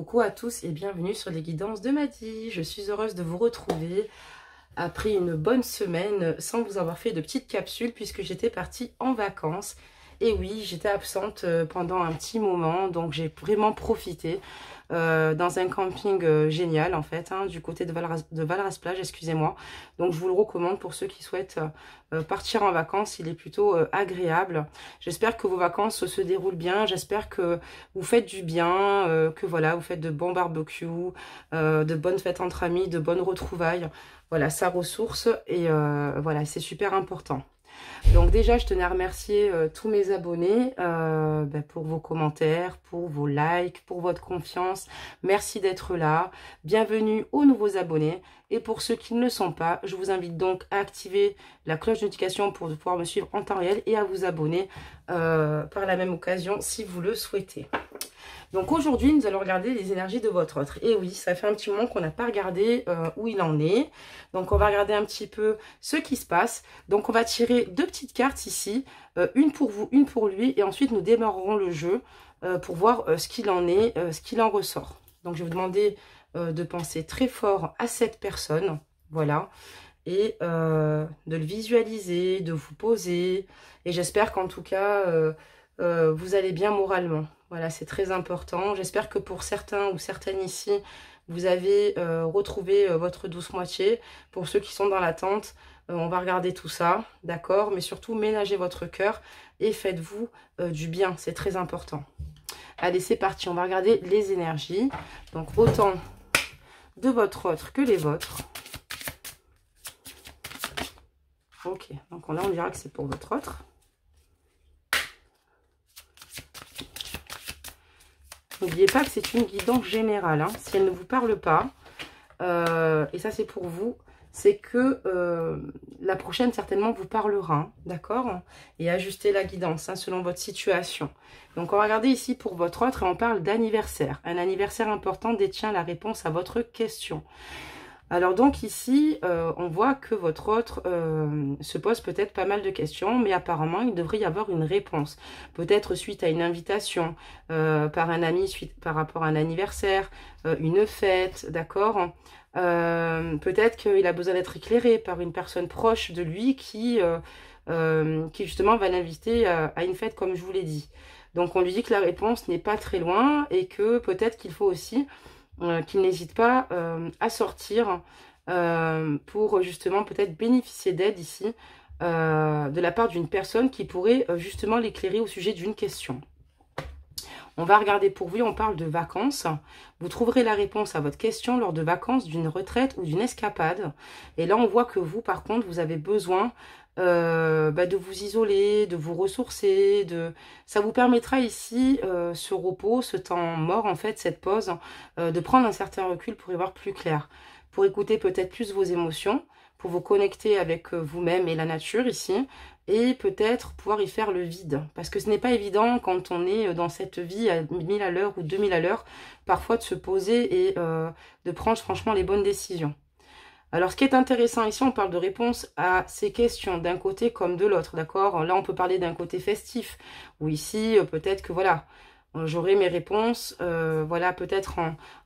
Coucou à tous et bienvenue sur les guidances de Maddy. Je suis heureuse de vous retrouver après une bonne semaine sans vous avoir fait de petites capsules puisque j'étais partie en vacances. Et oui, j'étais absente pendant un petit moment, donc j'ai vraiment profité dans un camping génial en fait, hein, du côté de Valras-Plage, excusez-moi. Donc je vous le recommande pour ceux qui souhaitent partir en vacances, il est plutôt agréable. J'espère que vos vacances se déroulent bien, j'espère que vous faites du bien, que voilà, vous faites de bons barbecues, de bonnes fêtes entre amis, de bonnes retrouvailles. Voilà, ça ressource et voilà, c'est super important. Donc déjà, je tenais à remercier tous mes abonnés pour vos commentaires, pour vos likes, pour votre confiance. Merci d'être là. Bienvenue aux nouveaux abonnés. Et pour ceux qui ne le sont pas, je vous invite donc à activer la cloche de notification pour pouvoir me suivre en temps réel et à vous abonner par la même occasion si vous le souhaitez. Donc aujourd'hui, nous allons regarder les énergies de votre autre. Et oui, ça fait un petit moment qu'on n'a pas regardé où il en est. Donc on va regarder un petit peu ce qui se passe. Donc on va tirer deux petites cartes ici, une pour vous, une pour lui. Et ensuite, nous démarrerons le jeu pour voir ce qu'il en est, ce qu'il en ressort. Donc je vais vous demander de penser très fort à cette personne. Voilà. Et de le visualiser, de vous poser. Et j'espère qu'en tout cas, vous allez bien moralement. Voilà, c'est très important. J'espère que pour certains ou certaines ici, vous avez retrouvé votre douce moitié. Pour ceux qui sont dans l'attente, on va regarder tout ça, d'accord? Mais surtout, ménagez votre cœur et faites-vous du bien. C'est très important. Allez, c'est parti. On va regarder les énergies. Donc, autant de votre autre que les vôtres. Ok, donc là, on dira que c'est pour votre autre. N'oubliez pas que c'est une guidance générale. Hein. Si elle ne vous parle pas, et ça c'est pour vous, c'est que la prochaine certainement vous parlera. Hein, d'accord? Et ajustez la guidance hein, selon votre situation. Donc on va regarder ici pour votre autre et on parle d'anniversaire. Un anniversaire important détient la réponse à votre question. Alors donc ici, on voit que votre autre se pose peut-être pas mal de questions, mais apparemment il devrait y avoir une réponse. Peut-être suite à une invitation par un ami, suite par rapport à un anniversaire, une fête, d'accord. Peut-être qu'il a besoin d'être éclairé par une personne proche de lui qui justement va l'inviter à une fête comme je vous l'ai dit. Donc on lui dit que la réponse n'est pas très loin et que peut-être qu'il faut aussi qu'il n'hésite pas à sortir pour justement peut-être bénéficier d'aide ici de la part d'une personne qui pourrait justement l'éclairer au sujet d'une question. On va regarder pour vous, on parle de vacances. Vous trouverez la réponse à votre question lors de vacances, d'une retraite ou d'une escapade. Et là, on voit que vous, par contre, vous avez besoin de vous isoler, de vous ressourcer. Ça vous permettra ici, ce repos, ce temps mort, en fait, cette pause, de prendre un certain recul pour y voir plus clair. Pour écouter peut-être plus vos émotions, pour vous connecter avec vous-même et la nature ici. Et peut-être pouvoir y faire le vide. Parce que ce n'est pas évident quand on est dans cette vie à 1000 à l'heure ou 2000 à l'heure, parfois de se poser et de prendre franchement les bonnes décisions. Alors ce qui est intéressant ici, on parle de réponse à ces questions d'un côté comme de l'autre, d'accord? Là on peut parler d'un côté festif, ou ici peut-être que voilà, j'aurai mes réponses, voilà, peut-être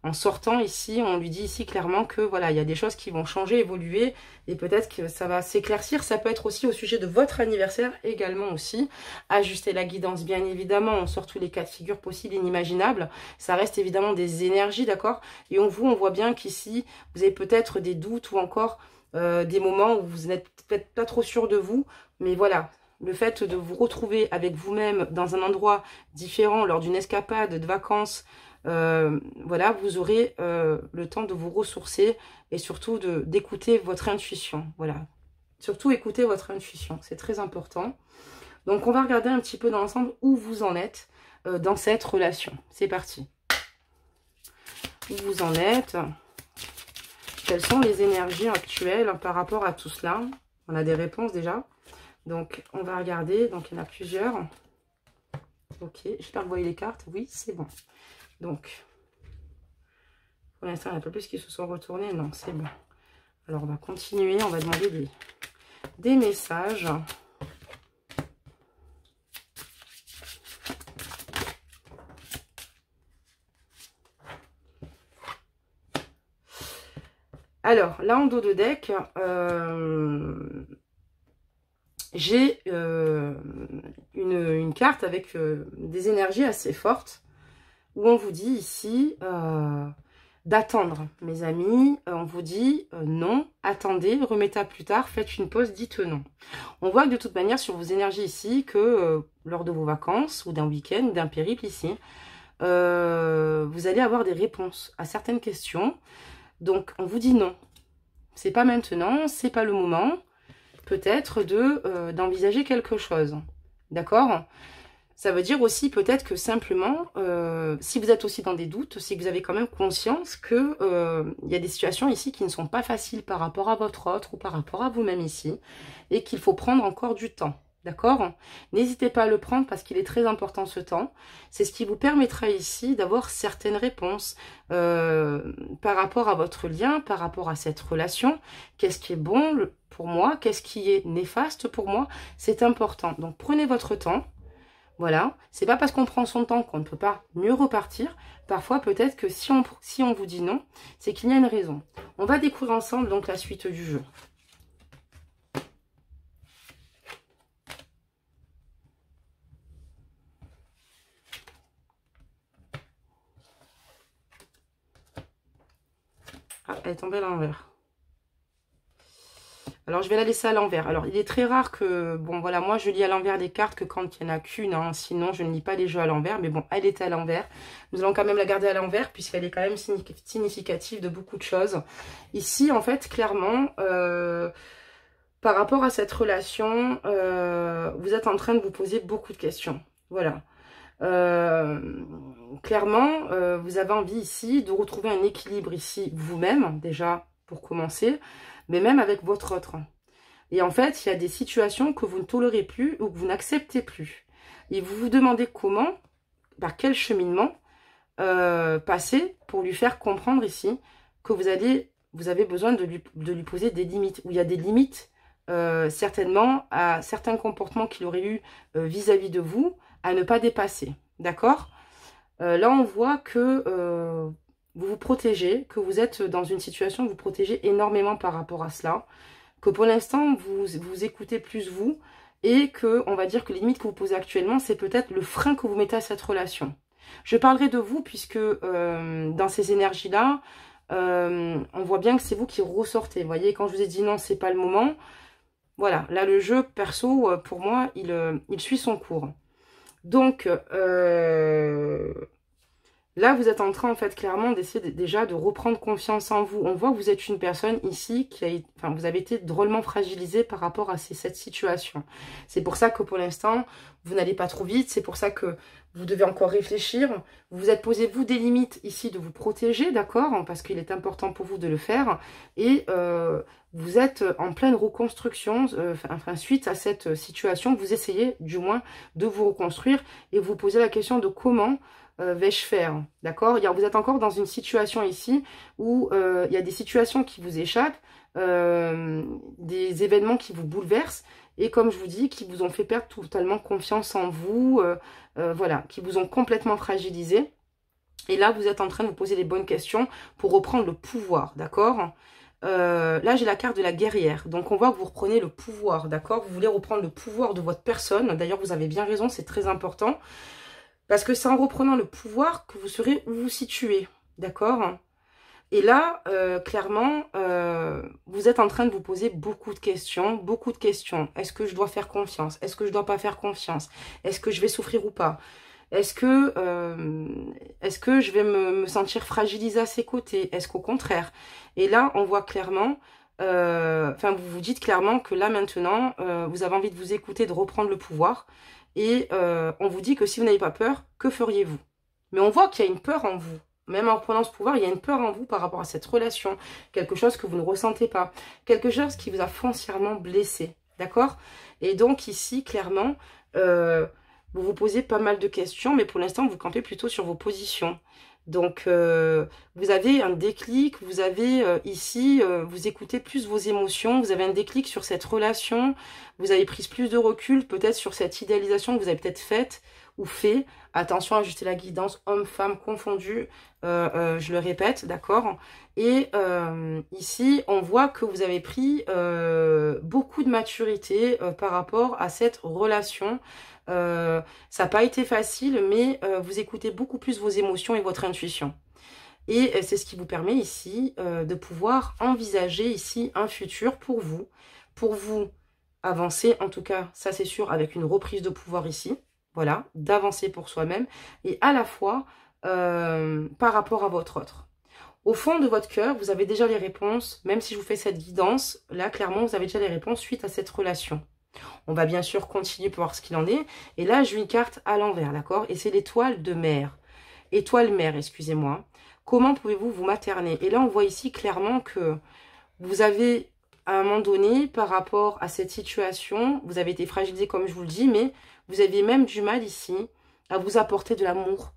en sortant ici, on lui dit ici clairement que voilà, il y a des choses qui vont changer, évoluer, et peut-être que ça va s'éclaircir. Ça peut être aussi au sujet de votre anniversaire, également aussi. Ajuster la guidance, bien évidemment, on sort tous les cas de figure possibles, inimaginables. Ça reste évidemment des énergies, d'accord? Et on voit bien qu'ici, vous avez peut-être des doutes ou encore des moments où vous n'êtes peut-être pas trop sûr de vous, mais voilà. Le fait de vous retrouver avec vous-même dans un endroit différent lors d'une escapade de vacances, voilà, vous aurez le temps de vous ressourcer et surtout d'écouter votre intuition. Voilà, surtout écouter votre intuition, c'est très important. Donc on va regarder un petit peu dans l'ensemble où vous en êtes dans cette relation. C'est parti. Où vous en êtes? Quelles sont les énergies actuelles par rapport à tout cela? On a des réponses déjà. Donc, on va regarder. Donc, il y en a plusieurs. Ok, j'espère que vous voyez les cartes. Oui, c'est bon. Donc, pour l'instant, il y en a un peu plus qui se sont retournés. Non, c'est bon. Alors, on va continuer. On va demander des messages. Alors, là, en dos de deck, j'ai une carte avec des énergies assez fortes où on vous dit ici d'attendre, mes amis. On vous dit non, attendez, remettez à plus tard, faites une pause, dites non. On voit que de toute manière sur vos énergies ici que lors de vos vacances ou d'un week-end ou d'un périple ici, vous allez avoir des réponses à certaines questions. Donc on vous dit non, c'est pas maintenant, c'est pas le moment. Peut-être d'envisager quelque chose, d'accord? Ça veut dire aussi peut-être que simplement, si vous êtes aussi dans des doutes, si vous avez quand même conscience que y a des situations ici qui ne sont pas faciles par rapport à votre autre ou par rapport à vous-même ici, et qu'il faut prendre encore du temps, d'accord? N'hésitez pas à le prendre parce qu'il est très important ce temps. C'est ce qui vous permettra ici d'avoir certaines réponses par rapport à votre lien, par rapport à cette relation. Qu'est-ce qui est bon pour moi? Qu'est-ce qui est néfaste pour moi? C'est important. Donc prenez votre temps. Voilà, c'est pas parce qu'on prend son temps qu'on ne peut pas mieux repartir. Parfois, peut-être que si on vous dit non, c'est qu'il y a une raison. On va découvrir ensemble donc la suite du jeu. Ah, elle est tombée à l'envers. Alors, je vais la laisser à l'envers. Alors, il est très rare que... Bon, voilà, moi, je lis à l'envers des cartes que quand il n'y en a qu'une. Hein, sinon, je ne lis pas les jeux à l'envers. Mais bon, elle était à l'envers. Nous allons quand même la garder à l'envers puisqu'elle est quand même significative de beaucoup de choses. Ici, en fait, clairement, par rapport à cette relation, vous êtes en train de vous poser beaucoup de questions. Voilà. Clairement, vous avez envie ici de retrouver un équilibre ici vous-même, déjà, pour commencer, mais même avec votre autre. Et en fait, il y a des situations que vous ne tolérez plus ou que vous n'acceptez plus. Et vous vous demandez comment, par quel cheminement passer pour lui faire comprendre ici que vous avez besoin de lui poser des limites, où il y a des limites certainement à certains comportements qu'il aurait eu vis-à-vis de vous, à ne pas dépasser. D'accord? Là, on voit que vous vous protégez, que vous êtes dans une situation où vous protégez énormément par rapport à cela, que pour l'instant, vous écoutez plus vous, et que, on va dire que les limites que vous posez actuellement, c'est peut-être le frein que vous mettez à cette relation. Je parlerai de vous, puisque dans ces énergies-là, on voit bien que c'est vous qui ressortez. Vous voyez, quand je vous ai dit non, c'est pas le moment, voilà, là, le jeu, perso, pour moi, il suit son cours. Donc, là, vous êtes en train, en fait, clairement, d'essayer déjà de reprendre confiance en vous. On voit que vous êtes une personne ici vous avez été drôlement fragilisé par rapport à cette situation. C'est pour ça que pour l'instant, vous n'allez pas trop vite. C'est pour ça que vous devez encore réfléchir. Vous vous êtes posé, vous, des limites ici de vous protéger, d'accord? Parce qu'il est important pour vous de le faire. Et vous êtes en pleine reconstruction, suite à cette situation, vous essayez, du moins, de vous reconstruire et vous posez la question de comment vais-je faire, d'accord? Vous êtes encore dans une situation ici où il y a des situations qui vous échappent, des événements qui vous bouleversent et comme je vous dis, qui vous ont fait perdre totalement confiance en vous, voilà, qui vous ont complètement fragilisé. Et là, vous êtes en train de vous poser les bonnes questions pour reprendre le pouvoir, d'accord? Là, j'ai la carte de la guerrière. Donc, on voit que vous reprenez le pouvoir, d'accord? Vous voulez reprendre le pouvoir de votre personne. D'ailleurs, vous avez bien raison, c'est très important. Parce que c'est en reprenant le pouvoir que vous saurez où vous situez, d'accord? Et là, clairement, vous êtes en train de vous poser beaucoup de questions, beaucoup de questions. Est-ce que je dois faire confiance? Est-ce que je dois pas faire confiance? Est-ce que je vais souffrir ou pas? Est-ce que je vais me sentir fragilisée à ses côtés? Est-ce qu'au contraire? Et là, on voit clairement, vous vous dites clairement que là, maintenant, vous avez envie de vous écouter, de reprendre le pouvoir. Et on vous dit que si vous n'avez pas peur, que feriez-vous? Mais on voit qu'il y a une peur en vous. Même en reprenant ce pouvoir, il y a une peur en vous par rapport à cette relation. Quelque chose que vous ne ressentez pas. Quelque chose qui vous a foncièrement blessé. D'accord? Et donc ici, clairement, vous vous posez pas mal de questions. Mais pour l'instant, vous campez plutôt sur vos positions. Donc, vous avez un déclic, vous avez ici, vous écoutez plus vos émotions, vous avez un déclic sur cette relation, vous avez pris plus de recul peut-être sur cette idéalisation que vous avez peut-être faite, ou fait. Attention à ajuster la guidance homme-femme confondu, je le répète, d'accord. Et ici, on voit que vous avez pris beaucoup de maturité par rapport à cette relation. Ça n'a pas été facile, mais vous écoutez beaucoup plus vos émotions et votre intuition. Et c'est ce qui vous permet ici de pouvoir envisager ici un futur pour vous avancer, en tout cas, ça c'est sûr, avec une reprise de pouvoir ici, voilà, d'avancer pour soi-même, et à la fois par rapport à votre autre. Au fond de votre cœur, vous avez déjà les réponses, même si je vous fais cette guidance, là, clairement, vous avez déjà les réponses suite à cette relation. On va bien sûr continuer pour voir ce qu'il en est, et là, je une carte à l'envers, d'accord? Et c'est l'étoile de mer, étoile mer, excusez-moi. Comment pouvez-vous vous materner? Et là, on voit ici clairement que vous avez, à un moment donné, par rapport à cette situation, vous avez été fragilisé, comme je vous le dis, mais vous aviez même du mal ici à vous apporter de l'amour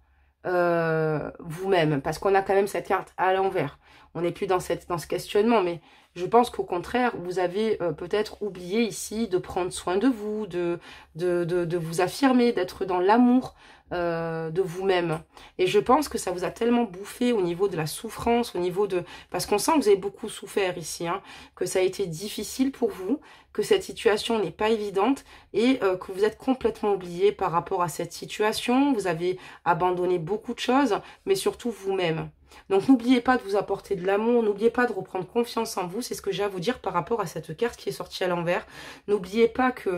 vous-même. Parce qu'on a quand même cette carte à l'envers. On n'est plus dans ce questionnement, mais je pense qu'au contraire, vous avez peut-être oublié ici de prendre soin de vous, de vous affirmer, d'être dans l'amour de vous-même. Et je pense que ça vous a tellement bouffé au niveau de la souffrance, au niveau de... Parce qu'on sent que vous avez beaucoup souffert ici, hein, que ça a été difficile pour vous, que cette situation n'est pas évidente et que vous êtes complètement oublié par rapport à cette situation. Vous avez abandonné beaucoup de choses, mais surtout vous-même. Donc n'oubliez pas de vous apporter de l'amour, n'oubliez pas de reprendre confiance en vous, c'est ce que j'ai à vous dire par rapport à cette carte qui est sortie à l'envers. N'oubliez pas que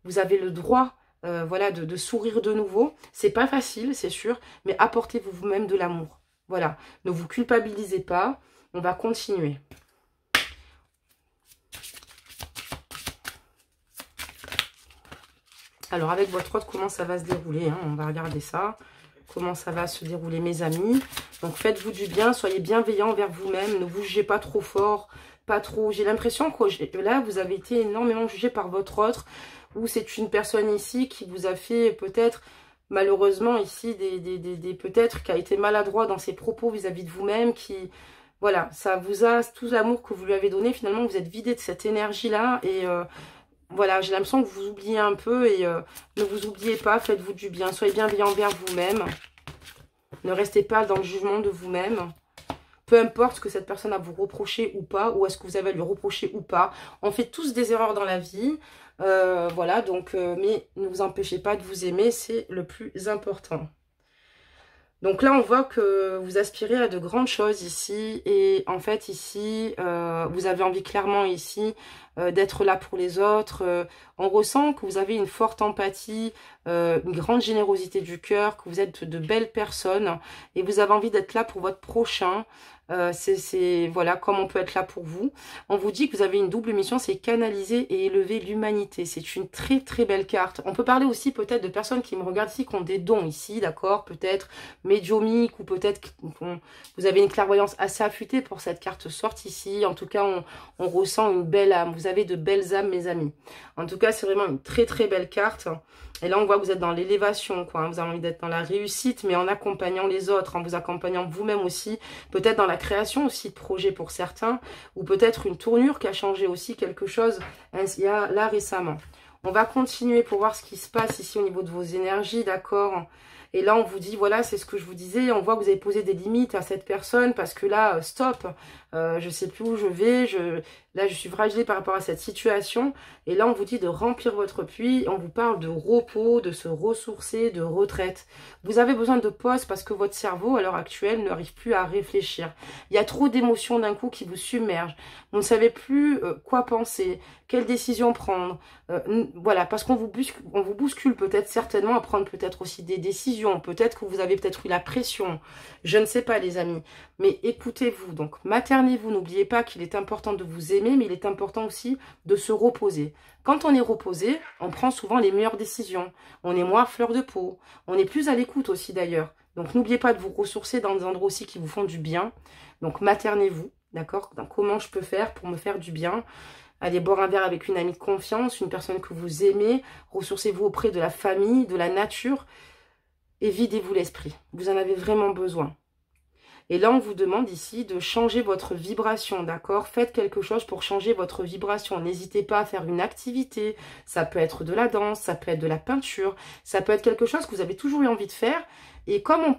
vous avez le droit voilà, de sourire de nouveau. C'est pas facile, c'est sûr, mais apportez-vous vous-même de l'amour. Voilà, ne vous culpabilisez pas, on va continuer. Alors avec votre autre, comment ça va se dérouler, hein, on va regarder ça. Comment ça va se dérouler, mes amis. Donc faites-vous du bien, soyez bienveillants envers vous-même, ne vous jugez pas trop fort, pas trop. J'ai l'impression que là, vous avez été énormément jugé par votre autre, ou c'est une personne ici qui vous a fait peut-être, malheureusement ici, peut-être qui a été maladroit dans ses propos vis-à-vis de vous-même, qui, voilà, ça vous a, tout l'amour que vous lui avez donné, finalement, vous êtes vidé de cette énergie-là, et voilà, j'ai l'impression que vous oubliez un peu, et ne vous oubliez pas, faites-vous du bien, soyez bienveillants envers vous-même, ne restez pas dans le jugement de vous-même. Peu importe ce que cette personne a à vous reprocher ou pas, ou est-ce que vous avez à lui reprocher ou pas. On fait tous des erreurs dans la vie. Voilà, donc, mais ne vous empêchez pas de vous aimer, c'est le plus important. Donc là, on voit que vous aspirez à de grandes choses ici. Et en fait, ici, vous avez envie clairement ici d'être là pour les autres. On ressent que vous avez une forte empathie, une grande générosité du cœur, que vous êtes de belles personnes. Et vous avez envie d'être là pour votre prochain. Voilà, comme on peut être là pour vous. On vous dit que vous avez une double mission, c'est canaliser et élever l'humanité. C'est une très très belle carte. On peut parler aussi peut-être de personnes qui me regardent ici, qui ont des dons ici, d'accord, peut-être médiumiques, ou peut-être que vous avez une clairvoyance assez affûtée pour cette carte sorte ici. En tout cas, on ressent une belle âme. Vous avez de belles âmes, mes amis. En tout cas, c'est vraiment une très très belle carte. Et là, on voit que vous êtes dans l'élévation, quoi. Vous avez envie d'être dans la réussite, mais en accompagnant les autres, en vous accompagnant vous-même aussi. Peut-être dans la création aussi de projets pour certains, ou peut-être une tournure qui a changé aussi quelque chose il y a là récemment. On va continuer pour voir ce qui se passe ici au niveau de vos énergies, d'accord? Et là, on vous dit, voilà, c'est ce que je vous disais, on voit que vous avez posé des limites à cette personne, parce que là, stop, je sais plus où je vais, là, je suis fragile par rapport à cette situation. Et là, on vous dit de remplir votre puits, on vous parle de repos, de se ressourcer, de retraite. Vous avez besoin de pause parce que votre cerveau, à l'heure actuelle, n'arrive plus à réfléchir. Il y a trop d'émotions d'un coup qui vous submergent. Vous ne savez plus quoi penser, quelle décision prendre. Voilà, parce qu'on vous bouscule peut-être certainement à prendre peut-être aussi des décisions. Peut-être que vous avez peut-être eu la pression. Je ne sais pas, les amis. Mais écoutez-vous, donc maternez-vous. N'oubliez pas qu'il est important de vous aimer, mais il est important aussi de se reposer. Quand on est reposé, on prend souvent les meilleures décisions. On est moins à fleur de peau. On est plus à l'écoute aussi d'ailleurs. Donc n'oubliez pas de vous ressourcer dans des endroits aussi qui vous font du bien. Donc maternez-vous, d'accord? Comment je peux faire pour me faire du bien? Allez boire un verre avec une amie de confiance, une personne que vous aimez. Ressourcez-vous auprès de la famille, de la nature. Et videz-vous l'esprit. Vous en avez vraiment besoin. Et là, on vous demande ici de changer votre vibration, d'accord? Faites quelque chose pour changer votre vibration. N'hésitez pas à faire une activité. Ça peut être de la danse, ça peut être de la peinture, ça peut être quelque chose que vous avez toujours eu envie de faire. Et comme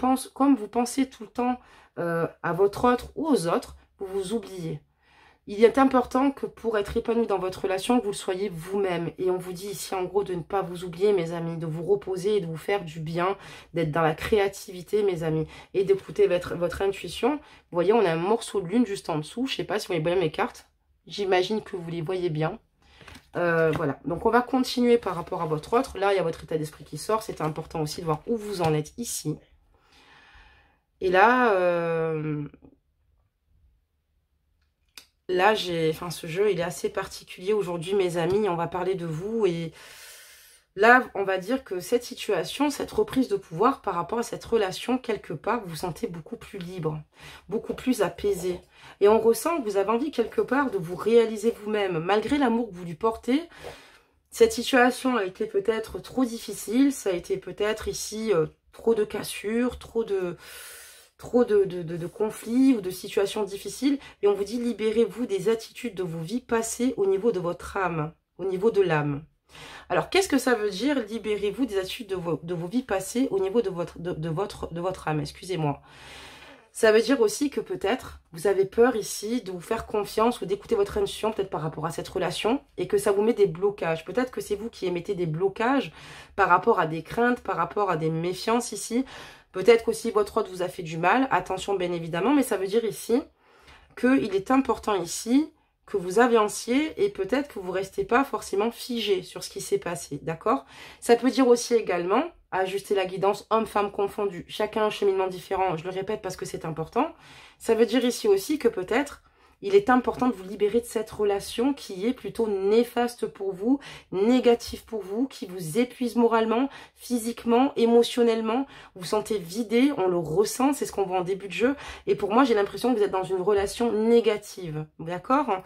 vous pensez tout le temps à votre autre ou aux autres, vous vous oubliez. Il est important que pour être épanoui dans votre relation, que vous le soyez vous-même. Et on vous dit ici, en gros, de ne pas vous oublier, mes amis, de vous reposer et de vous faire du bien, d'être dans la créativité, mes amis, et d'écouter votre intuition. Vous voyez, on a un morceau de lune juste en dessous. Je ne sais pas si vous voyez bien mes cartes. J'imagine que vous les voyez bien. Voilà, donc on va continuer par rapport à votre autre. Là, il y a votre état d'esprit qui sort. C'est important aussi de voir où vous en êtes ici. Et là... Là, ce jeu, il est assez particulier aujourd'hui, mes amis. On va parler de vous. Et là, on va dire que cette situation, cette reprise de pouvoir par rapport à cette relation, quelque part, vous vous sentez beaucoup plus libre, beaucoup plus apaisé. Et on ressent que vous avez envie, quelque part, de vous réaliser vous-même. Malgré l'amour que vous lui portez, cette situation a été peut-être trop difficile. Ça a été peut-être ici trop de cassures, trop de conflits ou de situations difficiles. Et on vous dit, libérez-vous des attitudes de vos vies passées au niveau de votre âme, au niveau de l'âme. Alors, qu'est-ce que ça veut dire, libérez-vous des attitudes de vos vies passées au niveau de votre âme, excusez-moi. Ça veut dire aussi que peut-être vous avez peur ici de vous faire confiance ou d'écouter votre intuition peut-être par rapport à cette relation et que ça vous met des blocages. Peut-être que c'est vous qui émettez des blocages par rapport à des craintes, par rapport à des méfiances ici. Peut-être qu'aussi votre autre vous a fait du mal. Attention bien évidemment, mais ça veut dire ici qu'il est important ici que vous avanciez et peut-être que vous ne restez pas forcément figé sur ce qui s'est passé, d'accord? Ça peut dire aussi également ajuster la guidance homme-femme confondu. Chacun a un cheminement différent, je le répète parce que c'est important. Ça veut dire ici aussi que peut-être il est important de vous libérer de cette relation qui est plutôt néfaste pour vous, négative pour vous, qui vous épuise moralement, physiquement, émotionnellement. Vous vous sentez vidé, on le ressent, c'est ce qu'on voit en début de jeu. Et pour moi, j'ai l'impression que vous êtes dans une relation négative, d'accord?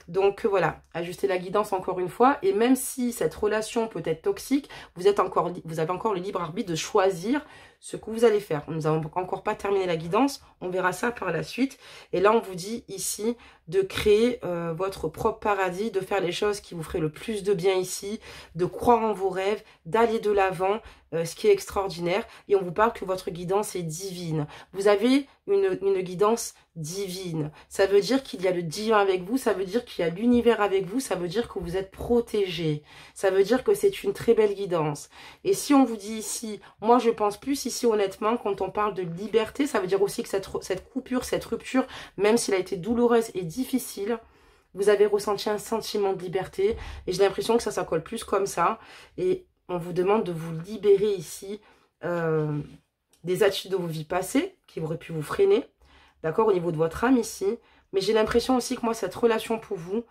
Donc voilà, ajustez la guidance encore une fois. Et même si cette relation peut être toxique, vous avez encore le libre arbitre de choisir ce que vous allez faire. Nous n'avons encore pas terminé la guidance, on verra ça par la suite. Et là, on vous dit ici de créer votre propre paradis, de faire les choses qui vous feraient le plus de bien ici, de croire en vos rêves, d'aller de l'avant, ce qui est extraordinaire. Et on vous parle que votre guidance est divine. Vous avez une guidance divine. Ça veut dire qu'il y a le divin avec vous, ça veut dire qu'il y a l'univers avec vous, ça veut dire que vous êtes protégé. Ça veut dire que c'est une très belle guidance. Et si on vous dit ici, moi je pense plus ici honnêtement, quand on parle de liberté, ça veut dire aussi que cette coupure, cette rupture, même s'il a été douloureuse et difficile, vous avez ressenti un sentiment de liberté. Et j'ai l'impression que ça colle plus comme ça. Et on vous demande de vous libérer ici des attitudes de vos vies passées qui auraient pu vous freiner. D'accord, au niveau de votre âme ici. Mais j'ai l'impression aussi que moi, cette relation pour vous,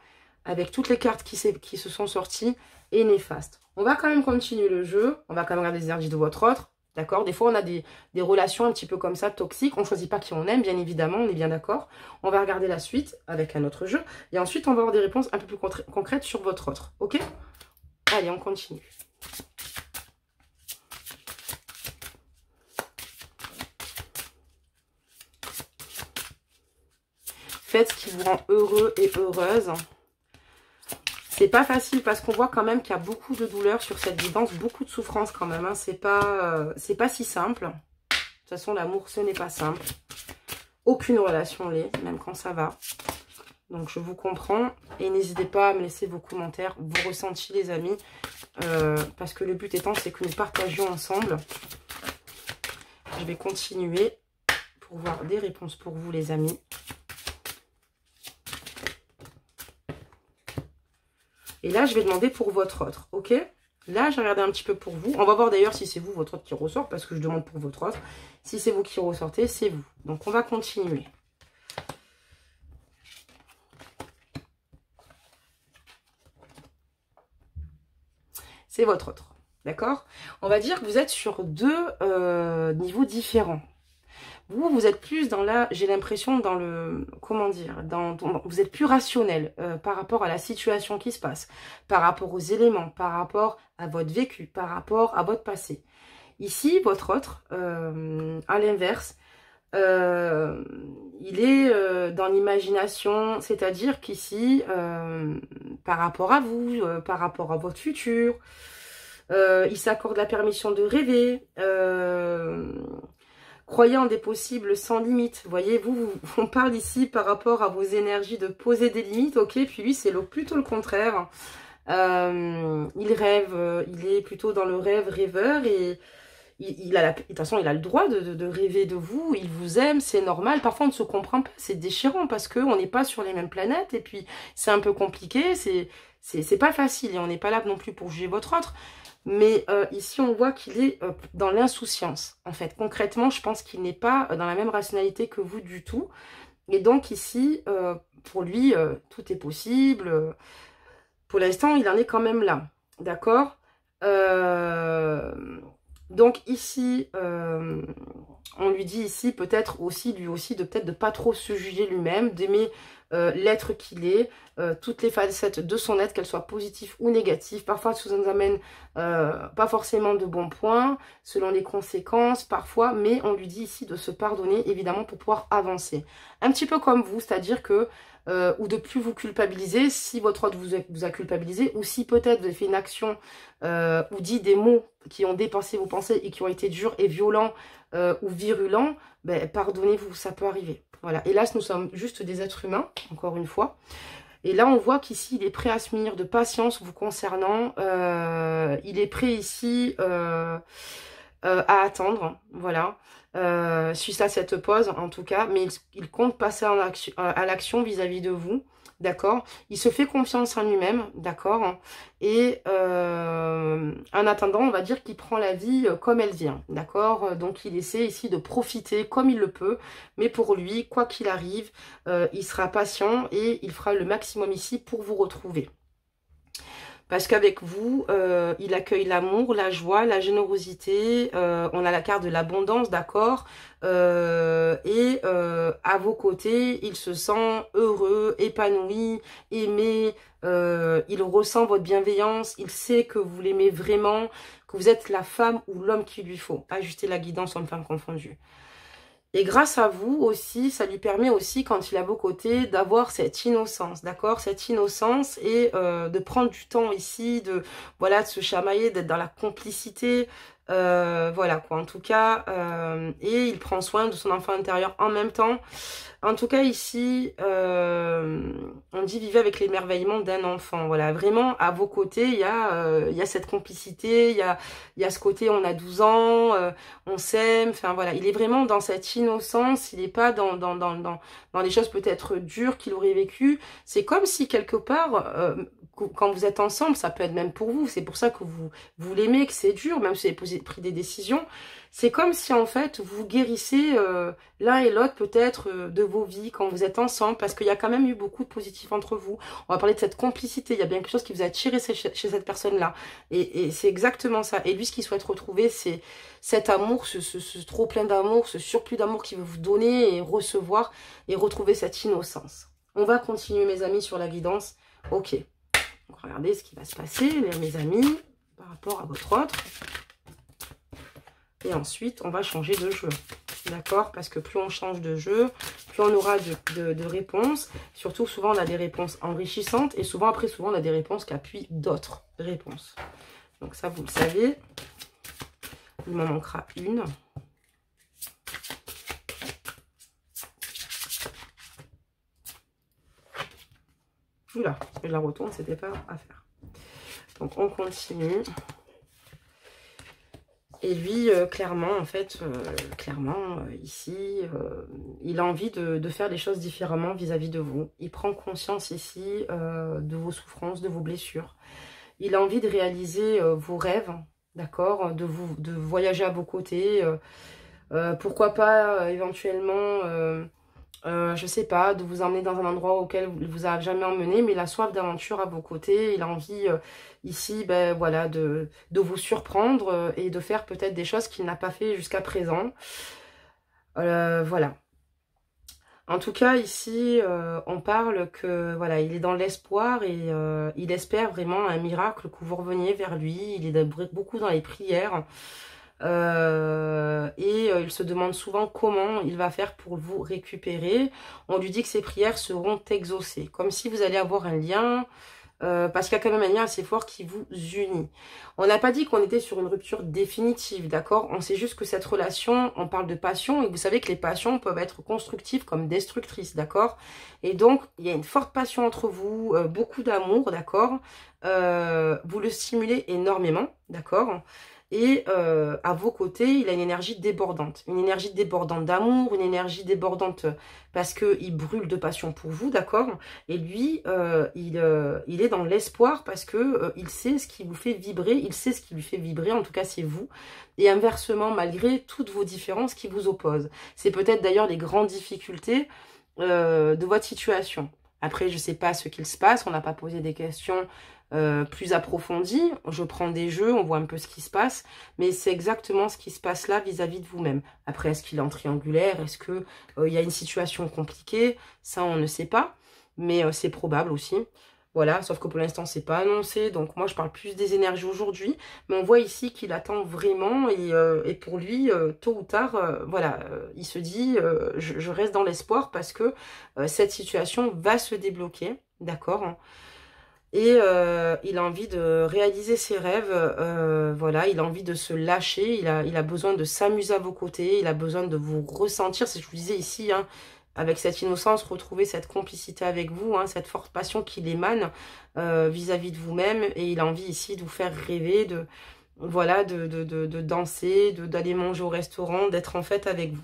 avec toutes les cartes qui se sont sorties, est néfaste. On va quand même continuer le jeu. On va quand même regarder les énergies de votre autre. D'accord? Des fois, on a des relations un petit peu comme ça, toxiques. On ne choisit pas qui on aime, bien évidemment. On est bien d'accord. On va regarder la suite avec un autre jeu. Et ensuite, on va avoir des réponses un peu plus concrètes sur votre autre. Ok? Allez, on continue. Faites ce qui vous rend heureux et heureuse. C'est pas facile parce qu'on voit quand même qu'il y a beaucoup de douleur sur cette guidance, beaucoup de souffrance quand même. Hein. C'est pas si simple. De toute façon, l'amour, ce n'est pas simple. Aucune relation l'est, même quand ça va. Donc, je vous comprends. Et n'hésitez pas à me laisser vos commentaires, vos ressentis, les amis. Parce que le but étant, c'est que nous partagions ensemble. Je vais continuer pour voir des réponses pour vous, les amis. Et là, je vais demander pour votre autre, ok? Là, j'ai regardé un petit peu pour vous. On va voir d'ailleurs si c'est vous, votre autre qui ressort, parce que je demande pour votre autre. Si c'est vous qui ressortez, c'est vous. Donc, on va continuer. C'est votre autre, d'accord? On va dire que vous êtes sur deux niveaux différents. Vous êtes plus dans la, j'ai l'impression, dans le, comment dire, vous êtes plus rationnel par rapport à la situation qui se passe, par rapport aux éléments, par rapport à votre vécu, par rapport à votre passé. Ici, votre autre, à l'inverse, il est dans l'imagination, c'est-à-dire qu'ici, par rapport à vous, par rapport à votre futur, il s'accorde la permission de rêver, croyant des possibles sans limite. Vous voyez, on parle ici par rapport à vos énergies de poser des limites, ok, puis lui c'est plutôt le contraire. Il rêve, il est plutôt dans le rêveur et de toute façon, il a le droit de rêver de vous, il vous aime, c'est normal. Parfois, on ne se comprend pas, c'est déchirant parce qu'on n'est pas sur les mêmes planètes et puis c'est un peu compliqué, c'est pas facile et on n'est pas là non plus pour juger votre autre. Mais ici, on voit qu'il est dans l'insouciance. En fait, concrètement, je pense qu'il n'est pas dans la même rationalité que vous du tout. Et donc ici, pour lui, tout est possible. Pour l'instant, il en est quand même là. D'accord ? Donc ici, on lui dit ici peut-être aussi, lui aussi, de peut-être de pas trop se juger lui-même, d'aimer l'être qu'il est, toutes les facettes de son être, qu'elles soient positives ou négatives. Parfois, ça nous amène pas forcément de bons points, selon les conséquences, parfois, mais on lui dit ici de se pardonner, évidemment, pour pouvoir avancer. Un petit peu comme vous, c'est-à-dire que ou de plus vous culpabiliser si votre autre vous a culpabilisé, ou si peut-être vous avez fait une action ou dit des mots qui ont dépassé vos pensées et qui ont été durs et violents ou virulents, ben, pardonnez-vous, ça peut arriver. Voilà. Hélas, nous sommes juste des êtres humains, encore une fois. Et là, on voit qu'ici, il est prêt à se munir de patience vous concernant. Il est prêt ici à attendre, voilà. Suite à cette pause en tout cas, mais il compte passer à l'action vis-à-vis de vous, d'accord. Il se fait confiance en lui-même, d'accord, et en attendant, on va dire qu'il prend la vie comme elle vient, d'accord. Donc il essaie ici de profiter comme il le peut, mais pour lui, quoi qu'il arrive, il sera patient et il fera le maximum ici pour vous retrouver. Parce qu'avec vous, il accueille l'amour, la joie, la générosité. On a la carte de l'abondance, d'accord. Et à vos côtés, il se sent heureux, épanoui, aimé. Il ressent votre bienveillance. Il sait que vous l'aimez vraiment, que vous êtes la femme ou l'homme qu'il lui faut. Ajuster la guidance homme-femme confondue. Et grâce à vous aussi, ça lui permet aussi, quand il est à vos côtés, d'avoir cette innocence, d'accord? Cette innocence et de prendre du temps ici, de se chamailler, d'être dans la complicité, voilà quoi. En tout cas, et il prend soin de son enfant intérieur en même temps. En tout cas, ici, on dit vivez avec l'émerveillement d'un enfant. Voilà, vraiment, à vos côtés, il y a cette complicité, il y a ce côté, on a 12 ans, on s'aime. Enfin, voilà, il est vraiment dans cette innocence. Il n'est pas dans des choses peut-être dures qu'il aurait vécues. C'est comme si, quelque part, quand vous êtes ensemble, ça peut être même pour vous. C'est pour ça que vous l'aimez, que c'est dur, même si vous avez pris des décisions. C'est comme si, en fait, vous guérissez l'un et l'autre, peut-être, de vos vies quand vous êtes ensemble, parce qu'il y a quand même eu beaucoup de positifs entre vous. On va parler de cette complicité. Il y a bien quelque chose qui vous a attiré chez cette personne-là. Et c'est exactement ça. Et lui, ce qu'il souhaite retrouver, c'est cet amour, ce trop plein d'amour, ce surplus d'amour qu'il veut vous donner et recevoir, et retrouver cette innocence. On va continuer, mes amis, sur la guidance. Ok. Donc, regardez ce qui va se passer, mes amis, par rapport à votre autre. Et ensuite, on va changer de jeu. D'accord? Parce que plus on change de jeu, plus on aura de réponses. Surtout, souvent, on a des réponses enrichissantes. Et souvent, on a des réponses qui appuient d'autres réponses. Donc ça, vous le savez. Il m'en manquera une. Oula, je la retourne, c'était pas à faire. Donc, on continue. Et lui, clairement, en fait, ici, il a envie de faire les choses différemment vis-à-vis de vous. Il prend conscience ici de vos souffrances, de vos blessures. Il a envie de réaliser vos rêves, d'accord, de voyager à vos côtés. Pourquoi pas, éventuellement, je sais pas, de vous emmener dans un endroit auquel il vous a jamais emmené, mais la soif d'aventure à vos côtés, il a envie ici, ben voilà, de vous surprendre et de faire peut-être des choses qu'il n'a pas fait jusqu'à présent. Voilà. En tout cas, ici, on parle que, voilà, il est dans l'espoir et il espère vraiment un miracle, que vous reveniez vers lui. Il est beaucoup dans les prières. Il se demande souvent comment il va faire pour vous récupérer. On lui dit que ses prières seront exaucées, comme si vous allez avoir un lien, parce qu'il y a quand même un lien assez fort qui vous unit. On n'a pas dit qu'on était sur une rupture définitive, d'accord? On sait juste que cette relation, on parle de passion, et vous savez que les passions peuvent être constructives comme destructrices, d'accord? Et donc, il y a une forte passion entre vous, beaucoup d'amour, d'accord? Vous le stimulez énormément, d'accord? Et à vos côtés, il a une énergie débordante d'amour, une énergie débordante parce qu'il brûle de passion pour vous, d'accord? Et lui, il est dans l'espoir parce que il sait ce qui vous fait vibrer, il sait ce qui lui fait vibrer, en tout cas c'est vous. Et inversement, malgré toutes vos différences qui vous opposent. C'est peut-être d'ailleurs les grandes difficultés de votre situation. Après, je ne sais pas ce qu'il se passe, on n'a pas posé des questions plus approfondies. Je prends des jeux, on voit un peu ce qui se passe, mais c'est exactement ce qui se passe là vis-à-vis de vous-même. Après, est-ce qu'il est en triangulaire? Est-ce que il y a une situation compliquée? Ça, on ne sait pas, mais c'est probable aussi. Voilà, sauf que pour l'instant, c'est pas annoncé, donc moi, je parle plus des énergies aujourd'hui, mais on voit ici qu'il attend vraiment, et pour lui, tôt ou tard, voilà, il se dit, je reste dans l'espoir parce que cette situation va se débloquer, d'accord? Et il a envie de réaliser ses rêves, voilà, il a envie de se lâcher, il a besoin de s'amuser à vos côtés, il a besoin de vous ressentir, c'est ce que je vous disais ici, hein, avec cette innocence, retrouver cette complicité avec vous, hein, cette forte passion qu'il émane vis-à-vis de vous-même, et il a envie ici de vous faire rêver, de voilà, de danser, d'aller manger au restaurant, d'être en fête avec vous.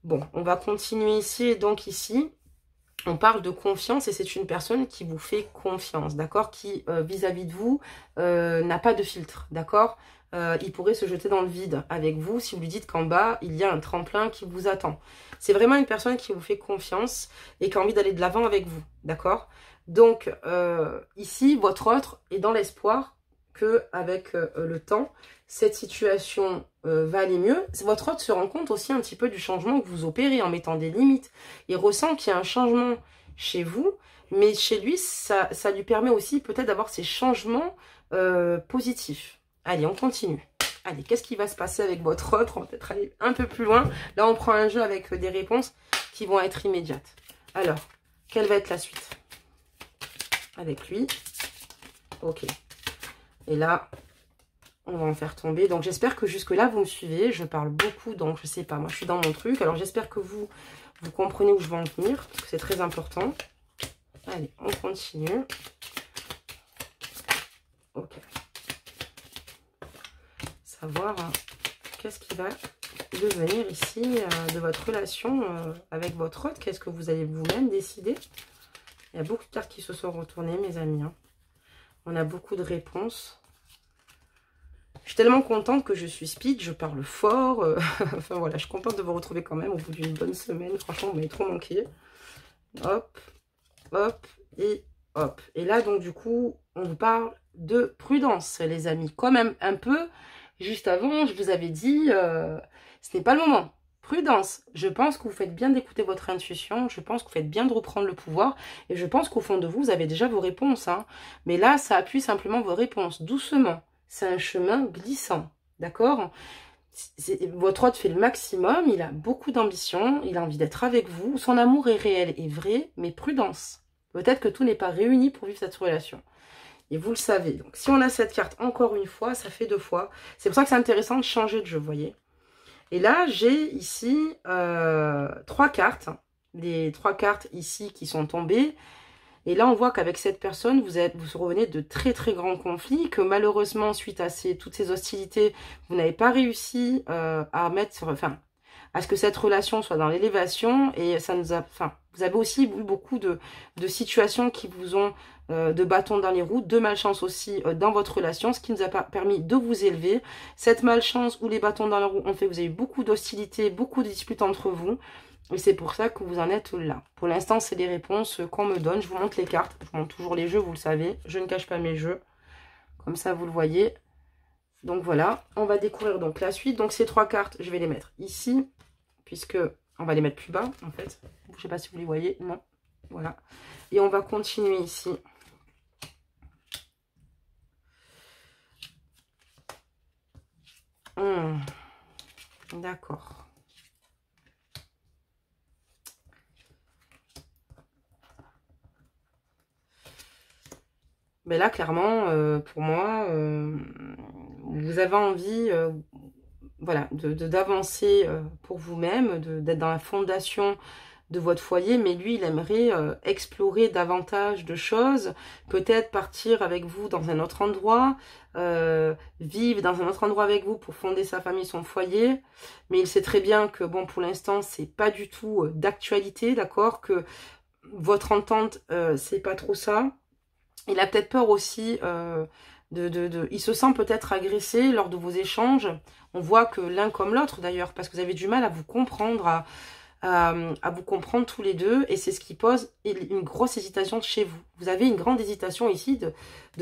Bon, on va continuer ici, et donc ici, on parle de confiance et c'est une personne qui vous fait confiance, d'accord? Qui, vis-à-vis de vous, n'a pas de filtre, d'accord? Il pourrait se jeter dans le vide avec vous si vous lui dites qu'en bas, il y a un tremplin qui vous attend. C'est vraiment une personne qui vous fait confiance et qui a envie d'aller de l'avant avec vous, d'accord? Donc, ici, votre autre est dans l'espoir qu'avec le temps, cette situation va aller mieux. Votre hôte se rend compte aussi un petit peu du changement que vous opérez en mettant des limites. Il ressent qu'il y a un changement chez vous, mais chez lui, ça lui permet aussi peut-être d'avoir ces changements positifs. Allez, on continue. Allez, qu'est-ce qui va se passer avec votre hôte? On va peut-être aller un peu plus loin. Là, on prend un jeu avec des réponses qui vont être immédiates. Alors, quelle va être la suite avec lui? Ok. Et là, on va en faire tomber. Donc, j'espère que jusque-là, vous me suivez. Je parle beaucoup, donc je sais pas. Moi, je suis dans mon truc. Alors, j'espère que vous comprenez où je veux en venir, parce que c'est très important. Allez, on continue. Ok. Savoir qu'est-ce qui va devenir ici de votre relation avec votre hôte. Qu'est-ce que vous allez vous-même décider? Il y a beaucoup de cartes qui se sont retournées, mes amis. Hein. On a beaucoup de réponses. Je suis tellement contente que je suis speed, je parle fort. Enfin voilà, je suis contente de vous retrouver quand même au bout d'une bonne semaine. Franchement, vous m'avez trop manqué. Hop, hop et hop. Et là, donc du coup, on vous parle de prudence, les amis. Quand même un peu, juste avant, je vous avais dit, ce n'est pas le moment. Prudence. Je pense que vous faites bien d'écouter votre intuition. Je pense que vous faites bien de reprendre le pouvoir. Et je pense qu'au fond de vous, vous avez déjà vos réponses. Hein. Mais là, ça appuie simplement vos réponses, doucement. C'est un chemin glissant, d'accord? Votre hôte fait le maximum, il a beaucoup d'ambition, il a envie d'être avec vous. Son amour est réel et vrai, mais prudence. Peut-être que tout n'est pas réuni pour vivre cette relation. Et vous le savez. Donc, si on a cette carte encore une fois, ça fait 2 fois. C'est pour ça que c'est intéressant de changer de jeu, vous voyez. Et là, j'ai ici 3 cartes. Les 3 cartes ici qui sont tombées. Et là, on voit qu'avec cette personne, vous revenez de très très grands conflits, que malheureusement, suite à toutes ces hostilités, vous n'avez pas réussi à ce que cette relation soit dans l'élévation. Et ça nous a, vous avez aussi eu beaucoup de situations qui vous ont de bâtons dans les roues, de malchance aussi dans votre relation, ce qui nous a pas permis de vous élever. Cette malchance ou les bâtons dans les roues ont fait que vous avez eu beaucoup d'hostilités, beaucoup de disputes entre vous. Et c'est pour ça que vous en êtes là. Pour l'instant, c'est les réponses qu'on me donne. Je vous montre les cartes. Je vous montre toujours les jeux, vous le savez. Je ne cache pas mes jeux. Comme ça, vous le voyez. Donc voilà, on va découvrir donc la suite. Donc ces 3 cartes, je vais les mettre ici. Puisque on va les mettre plus bas, en fait. Je ne sais pas si vous les voyez. Non. Voilà. Et on va continuer ici. D'accord. Mais là, clairement, pour moi, vous avez envie voilà, d'avancer pour vous-même, d'être dans la fondation de votre foyer, mais lui, il aimerait explorer davantage de choses, peut-être partir avec vous dans un autre endroit, vivre dans un autre endroit avec vous pour fonder sa famille, son foyer, mais il sait très bien que, bon, pour l'instant, c'est pas du tout d'actualité, d'accord, que votre entente, c'est pas trop ça. Il a peut-être peur aussi il se sent peut-être agressé lors de vos échanges. On voit que l'un comme l'autre d'ailleurs, parce que vous avez du mal à vous comprendre, à vous comprendre tous les deux, et c'est ce qui pose une grosse hésitation chez vous. Vous avez une grande hésitation ici de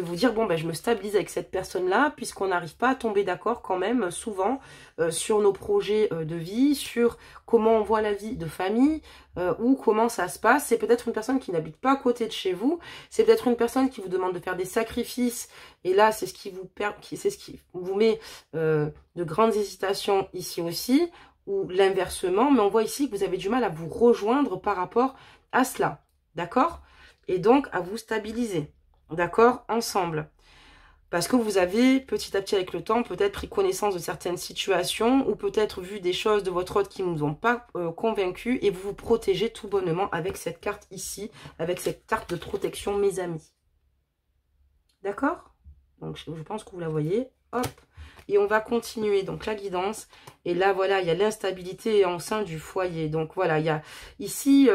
vous dire, bon, ben, je me stabilise avec cette personne-là, puisqu'on n'arrive pas à tomber d'accord quand même souvent sur nos projets de vie, sur comment on voit la vie de famille, ou comment ça se passe. C'est peut-être une personne qui n'habite pas à côté de chez vous, c'est peut-être une personne qui vous demande de faire des sacrifices, et là, c'est ce qui vous met de grandes hésitations ici aussi, ou l'inversement, mais on voit ici que vous avez du mal à vous rejoindre par rapport à cela, d'accord? Et donc, à vous stabiliser, d'accord? Ensemble. Parce que vous avez, petit à petit avec le temps, peut-être pris connaissance de certaines situations, ou peut-être vu des choses de votre autre qui ne vous ont pas convaincu, et vous vous protégez tout bonnement avec cette carte ici, avec cette carte de protection, mes amis. D'accord? Donc, je pense que vous la voyez. Hop! Et on va continuer, donc la guidance. Et là, voilà, il y a l'instabilité au sein du foyer. Donc voilà, il y a ici,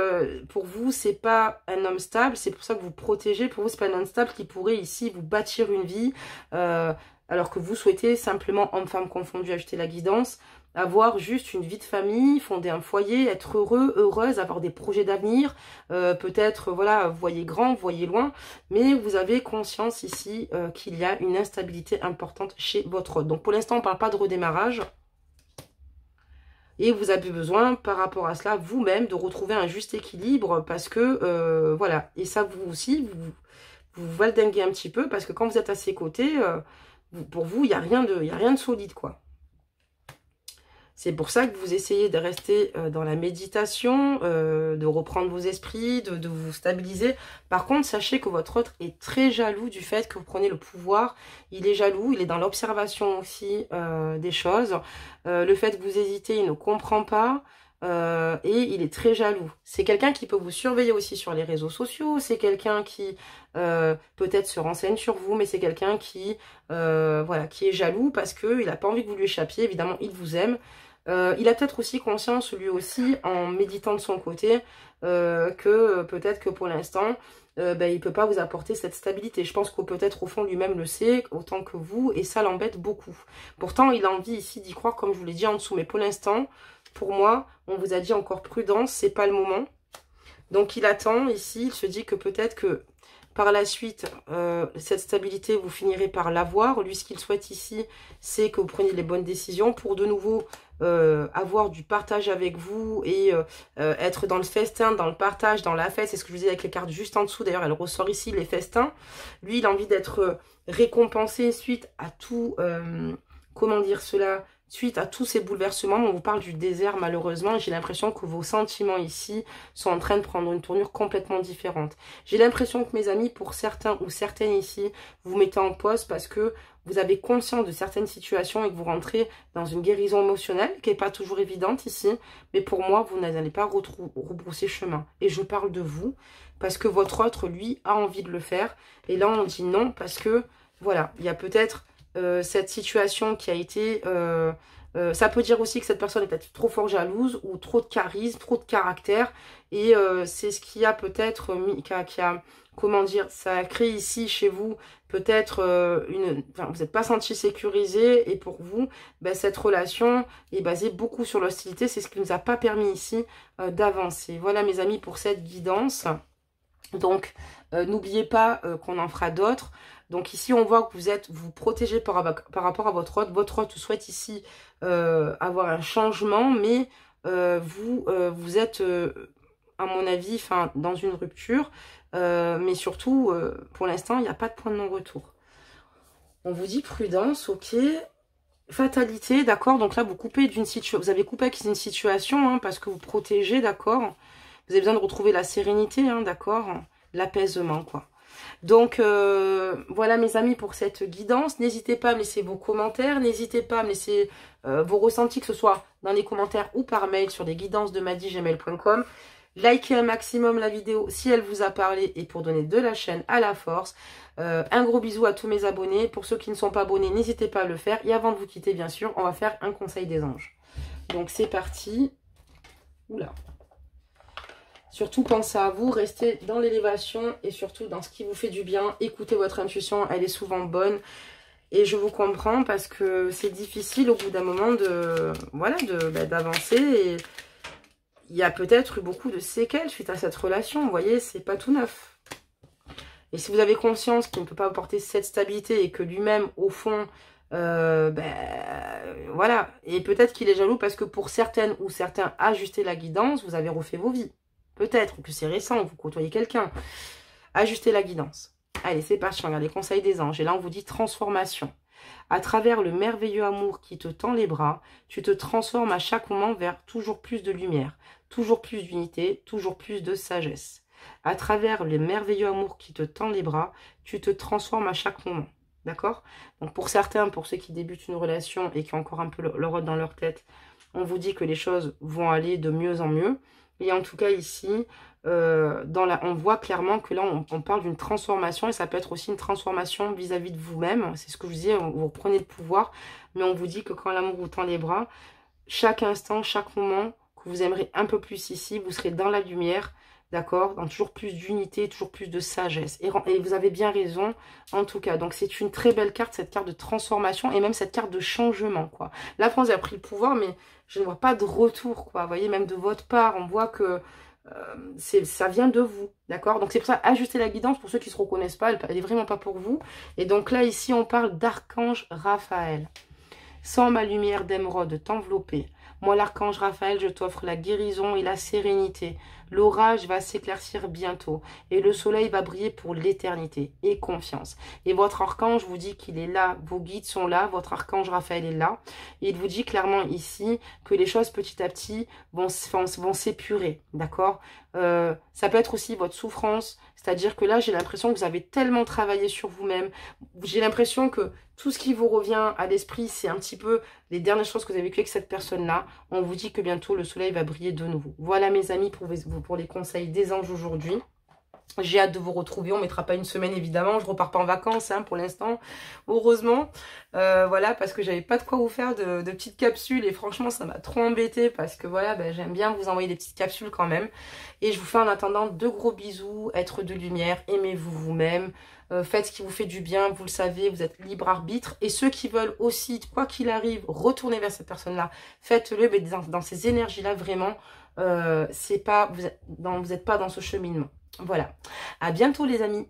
pour vous, c'est pas un homme stable. C'est pour ça que vous protégez. Pour vous, c'est pas un homme stable qui pourrait ici vous bâtir une vie. Alors que vous souhaitez simplement, homme-femme confondu, acheter la guidance. Avoir juste une vie de famille, fonder un foyer, être heureux, heureuse, avoir des projets d'avenir. Peut-être, voilà, vous voyez grand, vous voyez loin. Mais vous avez conscience ici qu'il y a une instabilité importante chez votre hôte. Donc pour l'instant, on ne parle pas de redémarrage. Et vous avez besoin, par rapport à cela, vous-même, de retrouver un juste équilibre. Parce que, voilà, et ça, vous aussi, vous valdinguez un petit peu. Parce que quand vous êtes à ses côtés, pour vous, il n'y a rien de solide, quoi. C'est pour ça que vous essayez de rester dans la méditation, de reprendre vos esprits, de vous stabiliser. Par contre, sachez que votre autre est très jaloux du fait que vous prenez le pouvoir. Il est jaloux, il est dans l'observation aussi des choses. Le fait que vous hésitez, il ne comprend pas. Et il est très jaloux. C'est quelqu'un qui peut vous surveiller aussi sur les réseaux sociaux. C'est quelqu'un qui peut-être se renseigne sur vous, mais c'est quelqu'un qui, voilà, qui est jaloux parce qu'il n'a pas envie que vous lui échappiez. Évidemment, il vous aime. Il a peut-être aussi conscience, lui aussi, en méditant de son côté, que peut-être que pour l'instant, ben, il ne peut pas vous apporter cette stabilité. Je pense que peut-être au fond lui-même le sait, autant que vous, et ça l'embête beaucoup. Pourtant, il a envie ici d'y croire, comme je vous l'ai dit en dessous, mais pour l'instant, pour moi, on vous a dit encore prudence, c'est pas le moment. Donc il attend ici, il se dit que peut-être que par la suite, cette stabilité, vous finirez par l'avoir. Lui, ce qu'il souhaite ici, c'est que vous preniez les bonnes décisions pour de nouveau avoir du partage avec vous et être dans le festin, dans le partage, dans la fête. C'est ce que je vous disais avec les cartes juste en dessous. D'ailleurs, elle ressort ici, les festins. Lui, il a envie d'être récompensé suite à tout, comment dire cela, suite à tous ces bouleversements. On vous parle du désert, malheureusement. J'ai l'impression que vos sentiments ici sont en train de prendre une tournure complètement différente. J'ai l'impression que, mes amis, pour certains ou certaines ici, vous mettez en pause parce que vous avez conscience de certaines situations et que vous rentrez dans une guérison émotionnelle qui n'est pas toujours évidente ici. Mais pour moi, vous n'allez pas rebrousser chemin. Et je parle de vous parce que votre autre, lui, a envie de le faire. Et là, on dit non parce que, voilà, il y a peut-être cette situation qui a été... ça peut dire aussi que cette personne est peut-être trop fort jalouse ou trop de charisme, trop de caractère. Et c'est ce qui a peut-être qui a, comment dire, ça a créé ici chez vous peut-être enfin, vous n'êtes pas senti sécurisé. Et pour vous, ben, cette relation est basée beaucoup sur l'hostilité. C'est ce qui ne nous a pas permis ici d'avancer. Voilà mes amis pour cette guidance. Donc, n'oubliez pas qu'on en fera d'autres. Donc ici, on voit que vous protégez par rapport à votre hôte. Votre hôte souhaite ici avoir un changement, mais vous êtes, à mon avis, dans une rupture. Mais surtout, pour l'instant, il n'y a pas de point de non-retour. On vous dit prudence, ok. fatalité, d'accord? Donc là, vous coupez d'une situation, vous avez coupé avec une situation, hein, parce que vous protégez, d'accord? Vous avez besoin de retrouver la sérénité, hein, d'accord? L'apaisement, quoi. Donc, voilà mes amis pour cette guidance. N'hésitez pas à me laisser vos commentaires. N'hésitez pas à me laisser vos ressentis, que ce soit dans les commentaires ou par mail sur lesguidances-de-madi@gmail.com. Likez un maximum la vidéo si elle vous a parlé et pour donner de la chaîne à la force. Un gros bisou à tous mes abonnés. Pour ceux qui ne sont pas abonnés, n'hésitez pas à le faire. Et avant de vous quitter, bien sûr, on va faire un conseil des anges. Donc, c'est parti. Oula. Surtout, pensez à vous, restez dans l'élévation et surtout dans ce qui vous fait du bien. Écoutez votre intuition, elle est souvent bonne. Et je vous comprends parce que c'est difficile au bout d'un moment d'avancer. Et il y a peut-être eu beaucoup de séquelles suite à cette relation. Vous voyez, c'est pas tout neuf. Et si vous avez conscience qu'il ne peut pas apporter cette stabilité et que lui-même, au fond, voilà. Et peut-être qu'il est jaloux parce que pour certaines ou certains, ajuster la guidance, vous avez refait vos vies. Peut-être que c'est récent, vous côtoyez quelqu'un. Ajustez la guidance. Allez, c'est parti, on regarde les conseils des anges. Et là, on vous dit transformation. À travers le merveilleux amour qui te tend les bras, tu te transformes à chaque moment vers toujours plus de lumière, toujours plus d'unité, toujours plus de sagesse. À travers le merveilleux amour qui te tend les bras, tu te transformes à chaque moment. D'accord? Donc pour certains, pour ceux qui débutent une relation et qui ont encore un peu leur rôle dans leur tête, on vous dit que les choses vont aller de mieux en mieux. Et en tout cas ici, on voit clairement que là, on parle d'une transformation. Et ça peut être aussi une transformation vis-à-vis de vous-même. C'est ce que je vous disais, vous reprenez le pouvoir. Mais on vous dit que quand l'amour vous tend les bras, chaque instant, chaque moment que vous aimerez un peu plus ici, vous serez dans la lumière. D'accord? Dans toujours plus d'unité, toujours plus de sagesse. Et vous avez bien raison, en tout cas. Donc, c'est une très belle carte, cette carte de transformation et même cette carte de changement, quoi. La France a pris le pouvoir, mais je ne vois pas de retour, quoi. Vous voyez, même de votre part, on voit que ça vient de vous, d'accord? Donc, c'est pour ça, ajustez la guidance. Pour ceux qui ne se reconnaissent pas, elle n'est vraiment pas pour vous. Et donc là, ici, on parle d'archange Raphaël. Sans ma lumière d'émeraude t'envelopper. Moi, l'archange Raphaël, je t'offre la guérison et la sérénité. L'orage va s'éclaircir bientôt et le soleil va briller pour l'éternité. Et confiance. Et votre archange vous dit qu'il est là, vos guides sont là, votre archange Raphaël est là. Et il vous dit clairement ici que les choses petit à petit vont s'épurer, d'accord? Ça peut être aussi votre souffrance, c'est-à-dire que là, j'ai l'impression que vous avez tellement travaillé sur vous-même. J'ai l'impression que tout ce qui vous revient à l'esprit, c'est un petit peu les dernières choses que vous avez vécues avec cette personne-là. On vous dit que bientôt, le soleil va briller de nouveau. Voilà, mes amis, pour les conseils des anges aujourd'hui. J'ai hâte de vous retrouver. On ne mettra pas une semaine, évidemment. Je repars pas en vacances, hein, pour l'instant. Heureusement. Voilà, parce que j'avais pas de quoi vous faire de petites capsules. Et franchement, ça m'a trop embêté parce que voilà, j'aime bien vous envoyer des petites capsules quand même. Et je vous fais en attendant de gros bisous. Être de lumière. Aimez-vous vous-même. Faites ce qui vous fait du bien. Vous le savez, vous êtes libre arbitre. Et ceux qui veulent aussi, quoi qu'il arrive, retourner vers cette personne-là, faites-le. Mais dans ces énergies-là, vraiment, vous n'êtes pas dans ce cheminement. Voilà. À bientôt les amis.